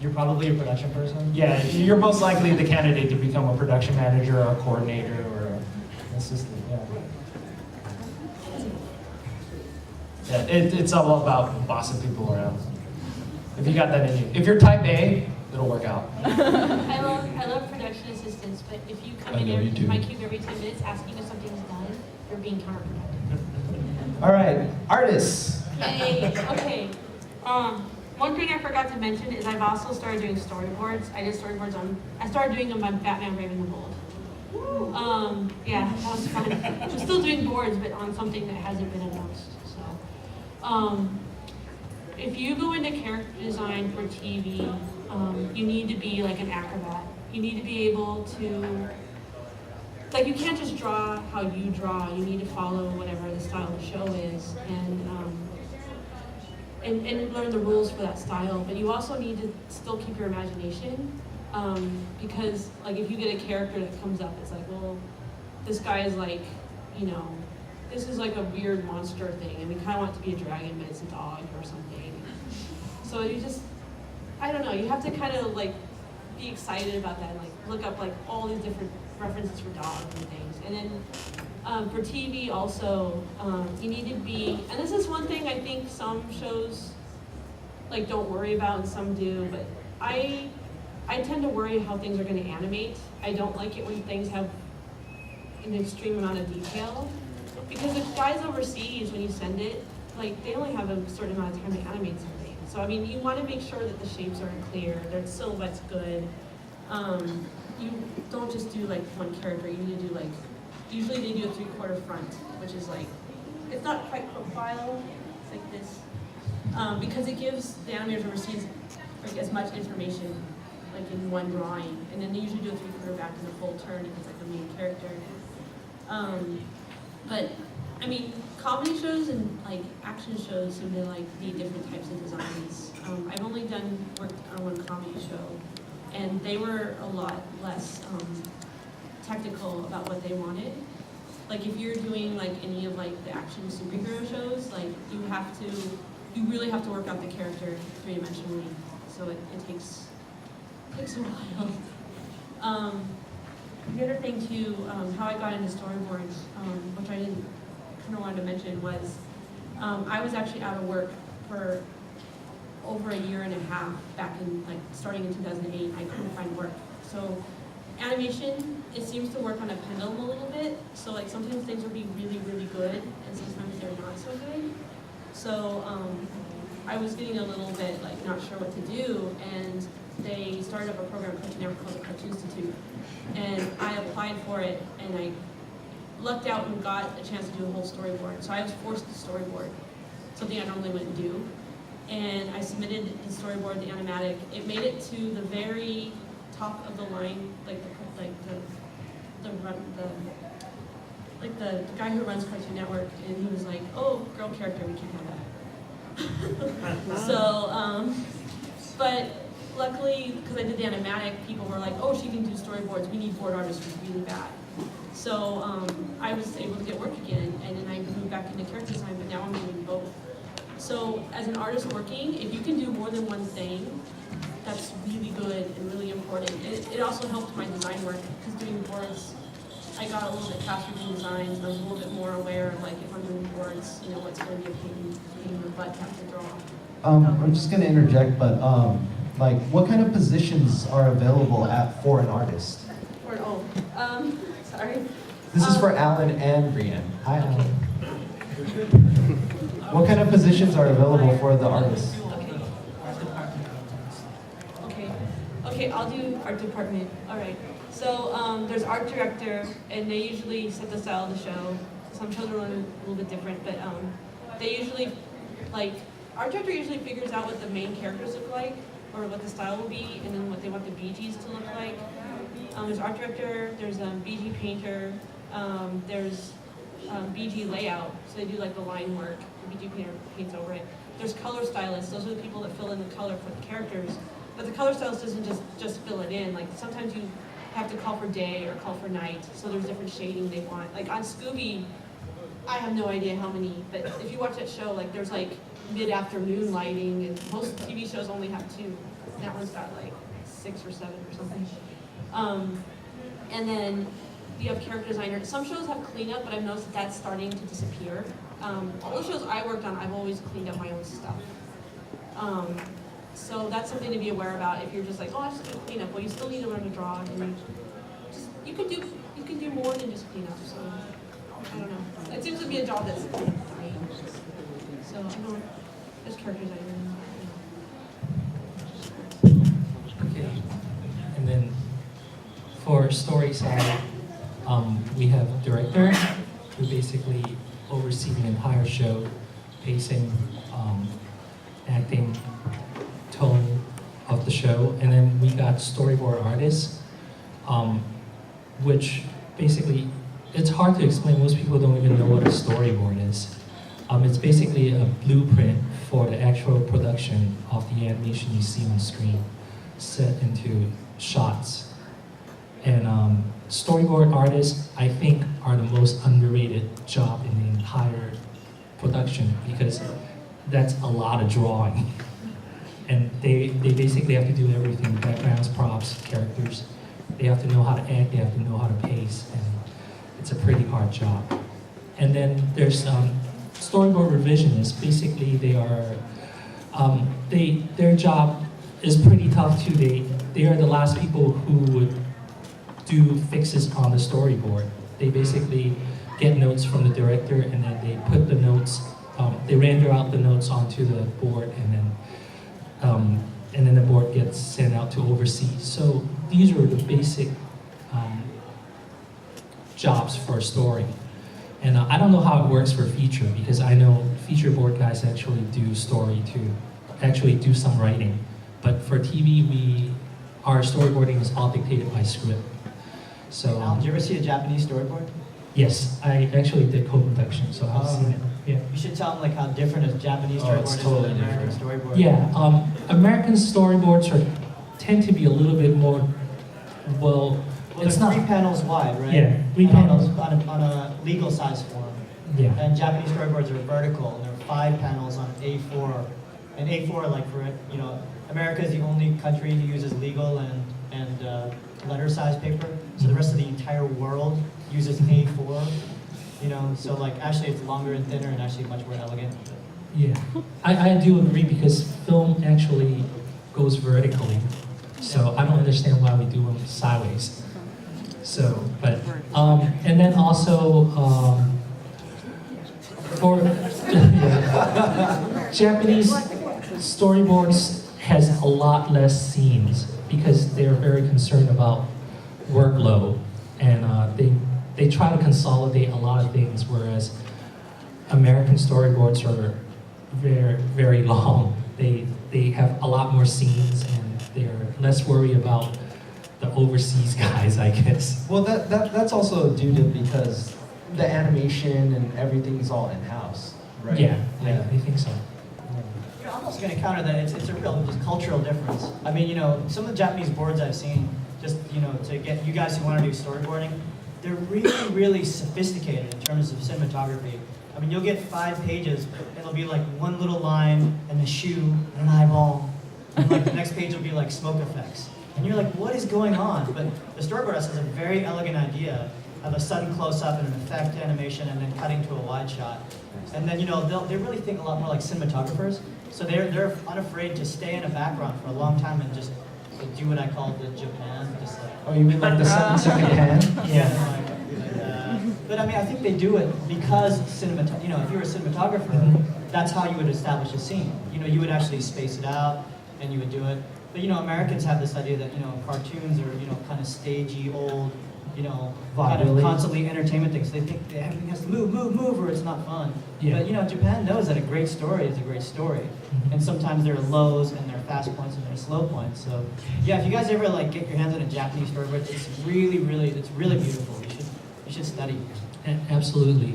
You're probably a production person? Yeah, you're most likely the candidate to become a production manager or a coordinator or an assistant, yeah. Yeah, it's all about bossing people around. If you got that in you. If you're type A, it'll work out. I love production assistants, but if you come I in know here you to do. my cube every 10 minutes asking if something's done, you're being counterproductive. All right, artists. Hey, okay. One thing I forgot to mention is I've also started doing storyboards. I started doing them on Batman Brave and the Bold. Yeah, that was fun. I'm still doing boards, but on something that hasn't been announced. So, if you go into character design for TV, you need to be like an acrobat. You need to be able to, like, you can't just draw how you draw. You need to follow whatever the style of the show is, and learn the rules for that style. But you also need to still keep your imagination, because like if you get a character that comes up, it's like, well, this guy is like, you know, this is like a weird monster thing, and we kind of want it to be a dragon, but it's a dog or something. So you just, I don't know, you have to kind of like be excited about that, and like look up like all these different references for dogs and things. And then for TV also, you need to be, and this is one thing I think some shows like don't worry about and some do, but I tend to worry how things are going to animate. I don't like it when things have an extreme amount of detail, because the guys overseas, when you send it, like they only have a certain amount of time to animate something. So I mean, you want to make sure that the shapes are clear, their silhouette's good. You don't just do like one character. You need to do like, usually they do a 3/4 front, which is like, it's not quite profile, it's like this, because it gives the animators overseas like as much information like in one drawing, and then they usually do a 3/4 back and a full turn if it's like the main character. But I mean, comedy shows and like action shows seem to like need different types of designs. I've only worked on one comedy show, and they were a lot less technical about what they wanted. Like if you're doing like any of like the action superhero shows, like you really have to work out the character three-dimensionally. So it takes a while. The other thing too, how I got into storyboards, which I didn't kind of wanted to mention, was I was actually out of work for over a year and a half back in like starting in 2008. I couldn't find work. So animation, it seems to work on a pendulum a little bit. So like sometimes things will be really, really good, and sometimes they're not so good. So I was getting a little bit like not sure what to do, and they started up a program at Cartoon Network called the Cartoon Institute, and I applied for it, and I lucked out and got a chance to do a whole storyboard. So I was forced to storyboard, something I normally wouldn't do. And I submitted the storyboard, the animatic. It made it to the very top of the line, like the guy who runs Cartoon Network, and he was like, "Oh, girl character, we can't have that." So, but luckily, because I did the animatic, people were like, "Oh, she can do storyboards. We need board artists really bad." So I was able to get work again, and then I moved back into character design, but now I'm doing both. So as an artist working, if you can do more than one thing, that's really good and really important. It also helped my design work, because doing boards, I got a little bit faster doing designs, and I was a little bit more aware of like if I'm doing boards, you know, what's going to be a pain in the butt to have to draw. I'm just going to interject, but like, what kind of positions are available for an artist? Sorry. This is for Alan and Brianne. Hi, Alan. What kind of positions are available for the artist? Okay, I'll do art department. All right. So there's art director, and they usually set the style of the show. Some shows are a little bit different, but they usually, like, art director usually figures out what the main characters look like, or what the style will be, and then what they want the BGs to look like. There's art director, there's BG painter, there's BG layout, so they do like the line work, the BG painter paints over it. There's color stylists, those are the people that fill in the color for the characters. But the color stylist doesn't just fill it in, like sometimes you have to call for day or call for night, so there's different shading they want. Like on Scooby, I have no idea how many, but if you watch that show, like there's like mid-afternoon lighting, and most TV shows only have 2. That one's got like 6 or 7 or something. And then you have character designer. Some shows have cleanup, but I've noticed that that's starting to disappear. All the shows I worked on, I've always cleaned up my own stuff. So that's something to be aware about. If you're just like, oh, I just need to clean up. Well, you still need to learn to draw, and you can do more than just clean up. So I don't know. It seems to be a job that's dying. So I don't. There's character designer. Okay, and then for story side, we have director, who basically oversees the entire show, pacing, acting, tone of the show, and then we got storyboard artists, which basically, it's hard to explain. Most people don't even know what a storyboard is. It's basically a blueprint for the actual production of the animation you see on screen, set into shots. And storyboard artists, I think, are the most underrated job in the entire production, because that's a lot of drawing. And they basically have to do everything: backgrounds, props, characters. They have to know how to act, they have to know how to pace, and it's a pretty hard job. And then there's storyboard revisionists. Basically, they are, their job is pretty tough too. They are the last people who would do fixes on the storyboard. They basically get notes from the director, and then they put the notes, they render out the notes onto the board, and then the board gets sent out to oversee. So these are the basic jobs for a story. And I don't know how it works for feature, because I know feature board guys actually do story too, actually do some writing. But for TV, our storyboarding is all dictated by script. So, Did you ever see a Japanese storyboard? yes, I actually did co-production, so I've seen it. Yeah. You should tell them like how different a Japanese Oh, storyboard it's is totally than an American different. storyboard. Yeah, American storyboards tend to be a little bit more, well, Well, it's they're not. 3 panels wide, right? Yeah, 3 And panels. on a legal size form. Yeah. And Japanese storyboards are vertical, and they're 5 panels on A4. And A4, like for, America is the only country who uses legal and letter size paper. So the rest of the entire world uses A4. So like actually it's longer and thinner and actually much more elegant. Yeah, I do agree, because film actually goes vertically, so I don't understand why we do them sideways. So, but, and then also, for Japanese storyboards has a lot less scenes, because they're very concerned about workload, and they try to consolidate a lot of things, whereas American storyboards are very, very long. They have a lot more scenes, and they're less worried about the overseas guys, I guess. Well, that's also due to because the animation and everything's all in-house, right? Yeah, I think so. I'm almost going to counter that. It's a real just cultural difference. I mean, some of the Japanese boards I've seen, just, to get you guys who want to do storyboarding, they're really, really sophisticated in terms of cinematography. I mean, you'll get 5 pages, it'll be like one little line and a shoe and an eyeball. And like the next page will be like smoke effects. And you're like, what is going on? But the storyboard has a very elegant idea of a sudden close-up and an effect animation and then cutting to a wide shot. And then, they really think a lot more like cinematographers. So they're unafraid to stay in a background for a long time and just do what I call the Japan, just like. Oh, you mean like the second pan? Yeah. But I mean, I think they do it because if you're a cinematographer, that's how you would establish a scene. You would actually space it out and you would do it. But Americans have this idea that cartoons are kind of stagey, old, kind of constantly entertainment things. They think everything has to move, or it's not fun. Yeah. But Japan knows that a great story is a great story, and sometimes there are lows and there are fast points and there are slow points. So yeah, if you guys ever get your hands on a Japanese storyboard, it's really, really beautiful. You should study. Absolutely.